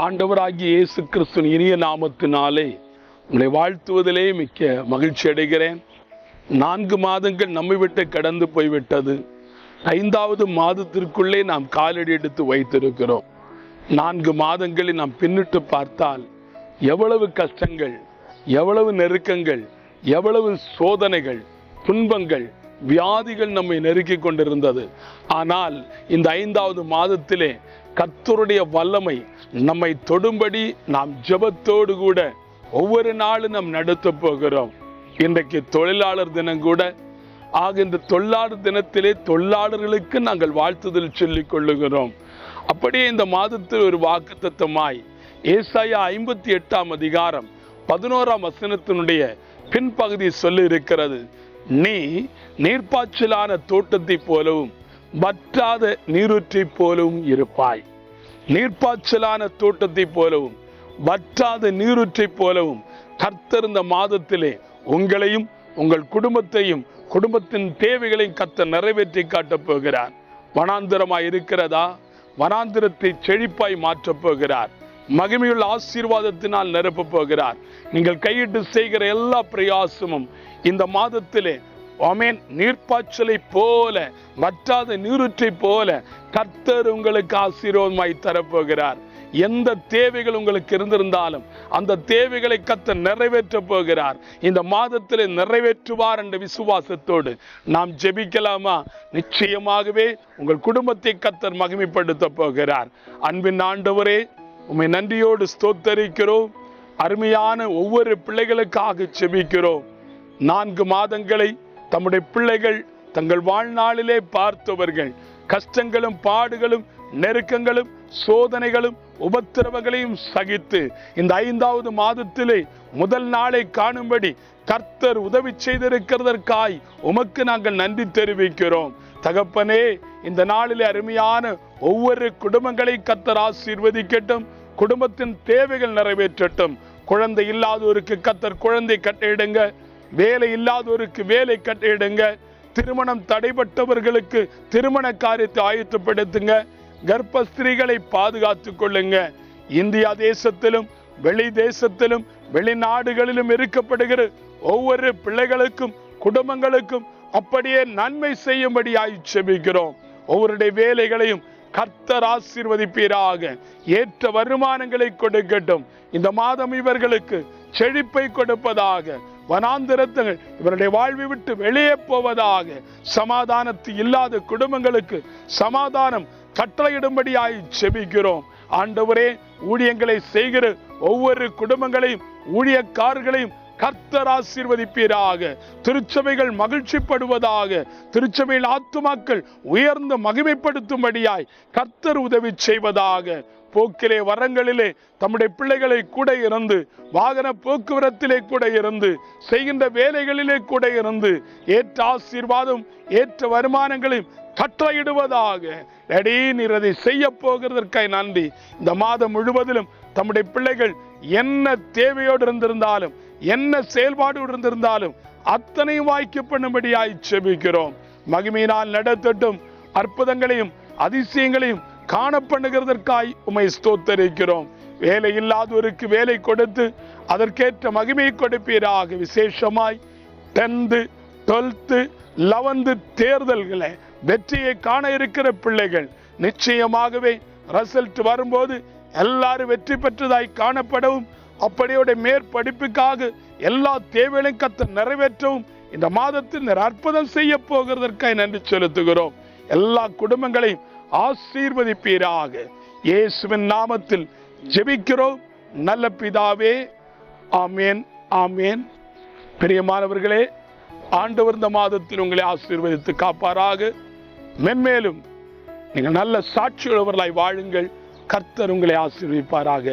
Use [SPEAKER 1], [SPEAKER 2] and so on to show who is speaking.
[SPEAKER 1] ஆண்டவராகிய இயேசு கிறிஸ்துவின் இனிய நாமத்தினாலே உங்களை வாழ்த்துவதிலே மிக்க மகிழ்ச்சி அடைகிறேன். 4 மாதங்கள் நம்மை விட்டு கடந்து போய்விட்டது. 5வது மாதத்திற்குள்ளே நாம் காலடி எடுத்து வைத்திருக்கிறோம். 4 மாதங்களை நாம் பின்னிட்டு பார்த்தால் எவ்வளவு கஷ்டங்கள், எவ்வளவு நெருக்கங்கள், எவ்வளவு சோதனைகள், துன்பங்கள், வியாதிகள் நம்மை நெருக்கி கொண்டிருந்தது. ஆனால் இந்த 5வது மாதத்திலே கர்த்தருடைய வல்லமை நம்மை தொடும்படி நாம் ஜெபத்தோடு கூட ஒவ்வொரு நாளும் நாம் நடத்த போகிறோம். இன்றைக்கு தொழிலாளர் தினம் கூட. இந்த தொழிலாளர் தினத்திலே தொழிலாளர்களுக்கு நாங்கள் வாழ்த்துதல் சொல்லிக் கொள்ளுகிறோம். அப்படியே இந்த மாதத்தில் ஒரு வாக்குத்தத்தமாய் ஏசாயா 58ஆம் அதிகாரம் 11ஆம் வசனத்தினுடைய பின்பகுதி சொல்லி இருக்கிறது. நீ நீர்ப்பாய்ச்சலான தோட்டத்தை போலவும் வற்றாத நீரூற்றை போலவும் இருப்பாய். நீர்ப்பாய்ச்சலான தோட்டத்தை போலவும் வற்றாத நீரூற்றை போலவும் கர்த்தர் இந்த மாதத்திலே உங்களையும் உங்கள் குடும்பத்தையும் குடும்பத்தின் தேவைகளையும் கர்த்தர் நிறைவேற்றி காட்டப் போகிறார். வனாந்திரமாய் இருக்கிறதா? வனாந்திரத்தை செழிப்பாய் மாற்றப் போகிறார். மகிமையுள்ள ஆசீர்வாதத்தினால் நிரப்பப் போகிறார். நீங்கள் கையிட்டு செய்கிற எல்லா பிரயாசமும் இந்த மாதத்திலே ஆமென் நீர்ப்பாய்ச்சலை போல வற்றாத நீரூற்றை போல கர்த்தர் உங்களுக்கு ஆசீர்வாதமாய் தரப்போகிறார். எந்த தேவைகள் உங்களுக்கு இருந்திருந்தாலும் அந்த தேவைகளை கர்த்தர் நிறைவேற்ற போகிறார். இந்த மாதத்திலே நிறைவேற்றுவார் என்ற விசுவாசத்தோடு நாம் ஜெபிக்கலாமா? நிச்சயமாகவே உங்கள் குடும்பத்தை கர்த்தர் மகிமைப்படுத்த போகிறார். அன்பின் ஆண்டவரே, உம்மை நன்றியோடு ஸ்தோத்தரிக்கிறோம். அருமையான ஒவ்வொரு பிள்ளைகளுக்காக ஜெபிக்கிறோம். 4 மாதங்களை தம்முடைய பிள்ளைகள் தங்கள் வாழ்நாளிலே பார்த்தவர்கள் கஷ்டங்களும் பாடுகளும் நெருக்கங்களும் சோதனைகளும் உபத்திரவங்களையும் சகித்து இந்த 5வது மாதத்திலே முதல் நாளை காணும்படி கர்த்தர் உதவி செய்திருக்கிறதற்காய் உமக்கு நாங்கள் நன்றி தெரிவிக்கிறோம். தகப்பனே, இந்த நாளிலே அருமையான ஒவ்வொரு குடும்பங்களை கர்த்தர் ஆசீர்வதிக்கட்டும். குடும்பத்தின் தேவைகள் நிறைவேற்றட்டும். குழந்தை இல்லாதோருக்கு கர்த்தர் குழந்தை கட்டளையிடுங்க. வேலை இல்லாதோருக்கு வேலை கட்டளையிடுங்க. திருமணம் தடைபட்டவர்களுக்கு திருமண காரியத்தை ஆயத்தப்படுத்துங்க. கர்ப்பஸ்திரீகளை பாதுகாத்துக் கொள்ளுங்க. இந்தியா தேசத்திலும் வெளி தேசத்திலும் வெளிநாடுகளிலும் இருக்கப்படுகிற ஒவ்வொரு பிள்ளைகளுக்கும் குடும்பங்களுக்கும் அப்படியே நன்மை செய்யும்படியாய் ஜெபிக்கிறோம். ஒவ்வொருடைய வேலைகளையும் கர்த்தர் ஆசீர்வதிப்பீராக. ஏற்ற வருமானங்களை கொடுக்கட்டும். இந்த மாதம் இவர்களுக்கு செழிப்பை கொடுப்பதாக. வனாந்திரத்தில் இவருடைய வாழ்வை விட்டு வெளியே போவதாக. சமாதானத்து இல்லாத குடும்பங்களுக்கு சமாதானம் கட்டளையிடும்படியாய் ஜெபிக்கிறோம். ஆண்டவரே, ஊழியங்களை செய்கிற ஒவ்வொரு குடும்பங்களையும் ஊழியக்காரர்களையும் கர்த்தர் ஆசீர்வதிப்பீராக. திருச்சபைகள் மகிழ்ச்சிப்படுவதாக. திருச்சபையில் ஆத்துமாக்கள் உயர்ந்து மகிமைப்படுத்தும்படியாய் கர்த்தர் உதவி செய்வதாக. போக்கிலே வரங்களிலே தம்முடைய பிள்ளைகளை கூட இருந்து வாகன போக்குவரத்திலே கூட இருந்து செய்கின்ற வேலைகளிலே கூட இருந்து ஏற்ற ஆசீர்வாதம் ஏற்ற வருமானங்களையும் கட்டளையிடுவதாக. நீர் அதை செய்ய போகிறதற்காய் நன்றி. இந்த மாதம் முழுவதிலும் தம்முடைய பிள்ளைகள் என்ன தேவையோடு இருந்திருந்தாலும் என்ன செயல்பாடு இருந்திருந்தாலும் அத்தனையும் வாய்க்க பண்ணும்படியாய் ஜெபிக்கிறோம். மகிமையினால் நடத்தட்டும். அற்புதங்களையும் அதிசயங்களையும் காணப்படுகிறதற்காய் உம்மை ஸ்தோத்தரிக்கிறோம். வேலை இல்லாதோருக்கு வேலை கொடுத்து அதற்கேற்ற மகிமையை கொடுப்பீராக. விசேஷமாய் 10th 12th 11th தேர்தல்களை வெற்றியை காண இருக்கிற பிள்ளைகள் நிச்சயமாகவே ரிசல்ட் வரும்போது எல்லாரும் வெற்றி பெற்றதாய் காணப்படவும் அப்படியோட மேற்படிப்புக்காக எல்லா தேவைகளையும் கர்த்தர் நிறைவேற்றவும் இந்த மாதத்தில் அற்புதம் செய்ய போகிறதற்காக நன்றி செலுத்துகிறோம். எல்லா குடும்பங்களையும் ஆசீர்வதிப்பீராக. இயேசுவின் நாமத்தில் ஜெபிக்கிறோம் நல்ல பிதாவே. ஆமேன், ஆமேன். பிரியமானவர்களே, ஆண்டவர் இந்த மாதத்தில் உங்களை ஆசீர்வதித்து காப்பாராக. மென்மேலும் நீங்கள் நல்ல சாட்சியுள்ளவர்களாய் வாழுங்கள். கர்த்தர் உங்களை ஆசீர்வதிப்பாராக.